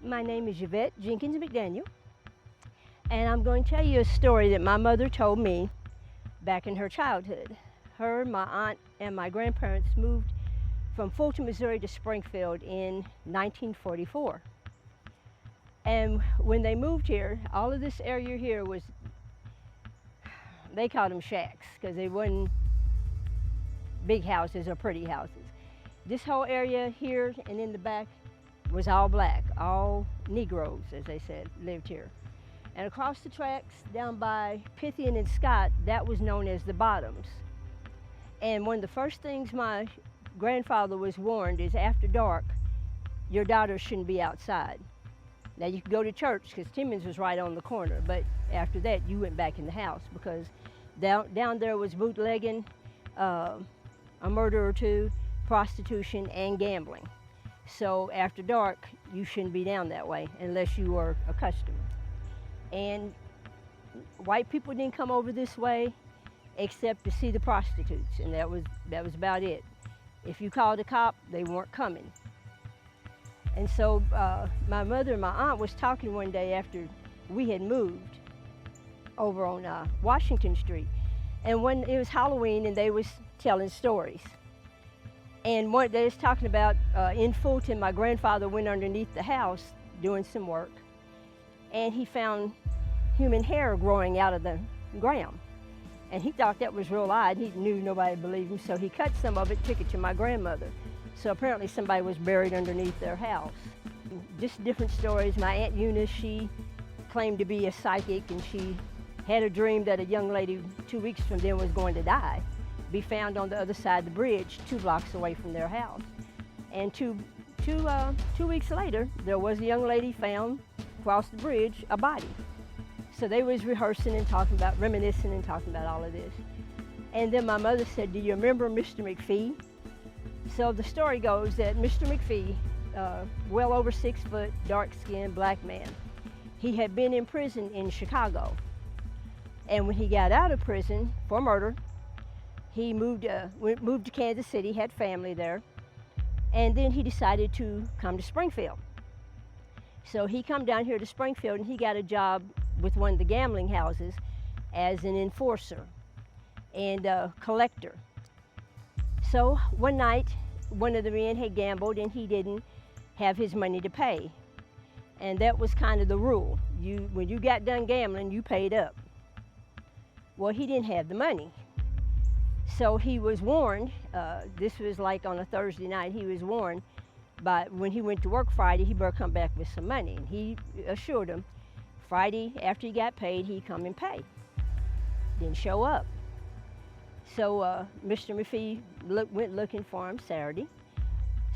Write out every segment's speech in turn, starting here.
My name is Yvette Jenkins McDaniel, and I'm going to tell you a story that my mother told me back in her childhood. Her, my aunt, and my grandparents moved from Fulton, Missouri to Springfield in 1944. And when they moved here, all of this area here was, they called them shacks because they weren't big houses or pretty houses. This whole area here and in the back was all black, all Negroes, as they said, lived here. And across the tracks down by Pythian and Scott, that was known as the Bottoms. And one of the first things my grandfather was warned is after dark, your daughters shouldn't be outside. Now you could go to church because Timmons was right on the corner, but after that you went back in the house because down there was bootlegging, a murder or two, prostitution, and gambling. So after dark, you shouldn't be down that way unless you were a customer. And white people didn't come over this way except to see the prostitutes, and that was about it. If you called a cop, they weren't coming. And so my mother and my aunt was talking one day after we had moved over on Washington Street. And when it was Halloween and they was telling stories. And they was talking about in Fulton, my grandfather went underneath the house doing some work, and he found human hair growing out of the ground. And he thought that was real odd. He knew nobody believed him, so he cut some of it, took it to my grandmother. So apparently somebody was buried underneath their house. Just different stories. My Aunt Eunice, she claimed to be a psychic, and she had a dream that a young lady 2 weeks from then was going to die, be found on the other side of the bridge 2 blocks away from their house. And two weeks later, there was a young lady found across the bridge, a body. So they was rehearsing and talking about, reminiscing and talking about all of this. And then my mother said, "Do you remember Mr. McPhee?" So the story goes that Mr. McPhee, well over 6 foot, dark-skinned black man, he had been in prison in Chicago. And when he got out of prison for murder, he moved to Kansas City, had family there, and then he decided to come to Springfield. So he come down here to Springfield and he got a job with one of the gambling houses as an enforcer and a collector. So one night, one of the men had gambled and he didn't have his money to pay. And that was kind of the rule. When you got done gambling, you paid up. Well, he didn't have the money. So he was warned, this was like on a Thursday night, he was warned, but when he went to work Friday, he better come back with some money. And he assured him, Friday after he got paid, he'd come and pay. Didn't show up. So Mr. McPhee went looking for him Saturday,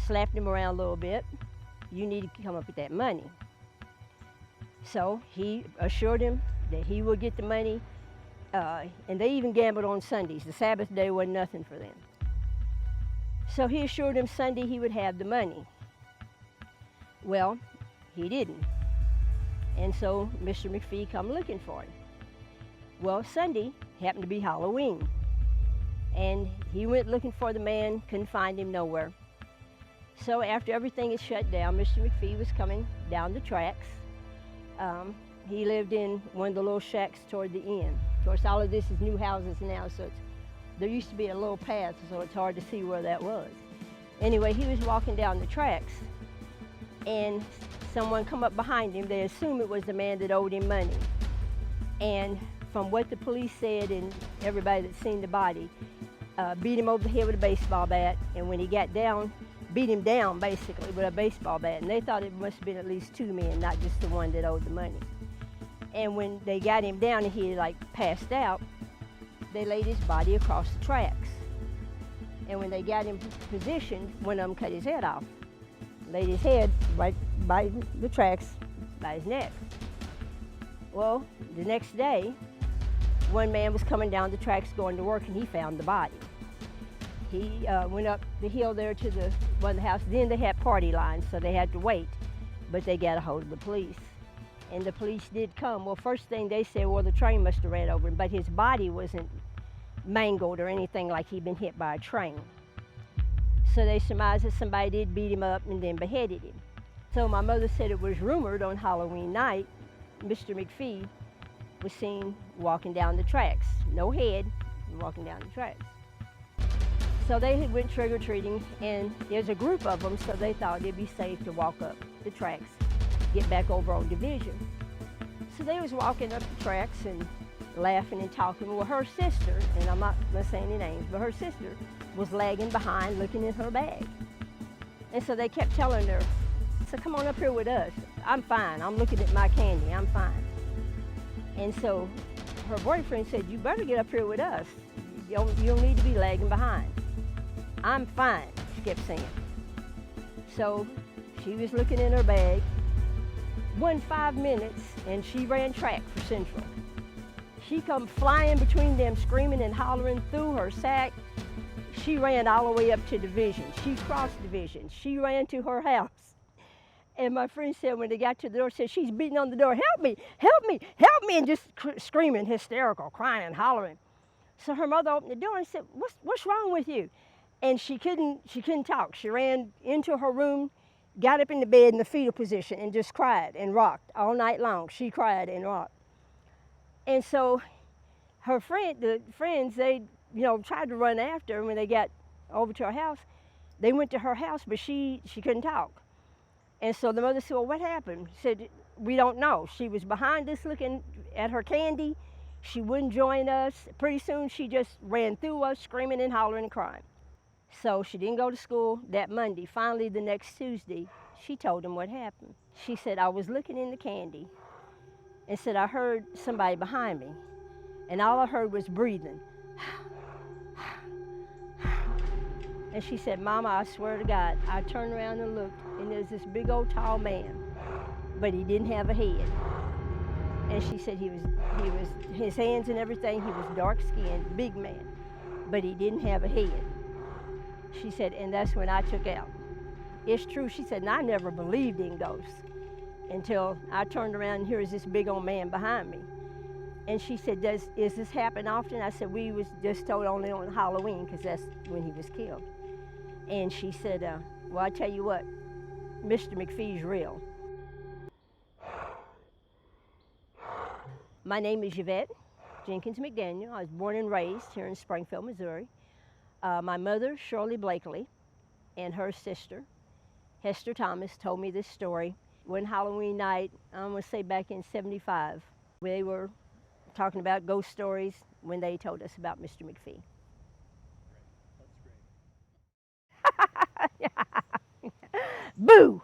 slapped him around a little bit. You need to come up with that money. So he assured him that he would get the money. And they even gambled on Sundays. The Sabbath day wasn't nothing for them. So he assured him Sunday he would have the money. Well, he didn't. And so Mr. McPhee come looking for him. Well, Sunday happened to be Halloween. And he went looking for the man, couldn't find him nowhere. So after everything is shut down, Mr. McPhee was coming down the tracks. He lived in one of the little shacks toward the end. Of course, all of this is new houses now, so there used to be a little path, so it's hard to see where that was. Anyway, he was walking down the tracks, and someone come up behind him. They assumed it was the man that owed him money. And from what the police said and everybody that's seen the body, beat him over the head with a baseball bat, and when he got down, beat him down basically with a baseball bat. And they thought it must have been at least 2 men, not just the one that owed the money. And when they got him down and he like passed out, they laid his body across the tracks. And when they got him positioned, one of them cut his head off, laid his head right by the tracks, by his neck. Well, the next day, one man was coming down the tracks going to work and he found the body. He went up the hill there to one of the houses. Then they had party lines, so they had to wait, but they got a hold of the police. And the police did come. Well, first thing they said, well, the train must have ran over him, but his body wasn't mangled or anything like he'd been hit by a train. So they surmised that somebody did beat him up and then beheaded him. So my mother said it was rumored on Halloween night, Mr. McPhee was seen walking down the tracks. No head, walking down the tracks. So they had went trick-or-treating, and there's a group of them, so they thought it'd be safe to walk up the tracks, get back over on Division. So they was walking up the tracks and laughing and talking. Well, her sister, and I'm not going to say any names, but her sister was lagging behind looking in her bag. And so they kept telling her, so come on up here with us. I'm fine. I'm looking at my candy. I'm fine. And so her boyfriend said, you better get up here with us. You don't need to be lagging behind. I'm fine, she kept saying. So she was looking in her bag. 5 minutes, and she ran track for Central. She come flying between them, screaming and hollering through her sack. She ran all the way up to Division. She crossed Division. She ran to her house. And my friend said when they got to the door, said, she's beating on the door, help me, help me, help me, and just screaming, hysterical, crying and hollering. So her mother opened the door and said, what's wrong with you? And she couldn't talk. She ran into her room, got up in the bed in the fetal position and just cried and rocked all night long. She cried and rocked. And so the friends, they, tried to run after her when they got over to her house. They went to her house, but she couldn't talk. And so the mother said, well, what happened? She said, we don't know. She was behind us looking at her candy. She wouldn't join us. Pretty soon she just ran through us, screaming and hollering and crying. So she didn't go to school that Monday. Finally, the next Tuesday, she told them what happened. She said, I was looking in the candy and said, I heard somebody behind me. And all I heard was breathing. And she said, Mama, I swear to God, I turned around and looked, and there's this big old tall man, but he didn't have a head. And she said he was his hands and everything, he was dark skinned, big man, but he didn't have a head. She said, and that's when I took out. It's true, she said, and I never believed in ghosts until I turned around and here's this big old man behind me. And she said, does this happen often? I said, we was just told only on Halloween because that's when he was killed. And she said, well, I tell you what, Mr. McPhee's real. My name is Yvette Jenkins McDaniel. I was born and raised here in Springfield, Missouri. My mother, Shirley Blakely, and her sister, Hester Thomas, told me this story one Halloween night, I'm going to say back in '75. They were talking about ghost stories when they told us about Mr. McPhee. Great. That's great. Boo!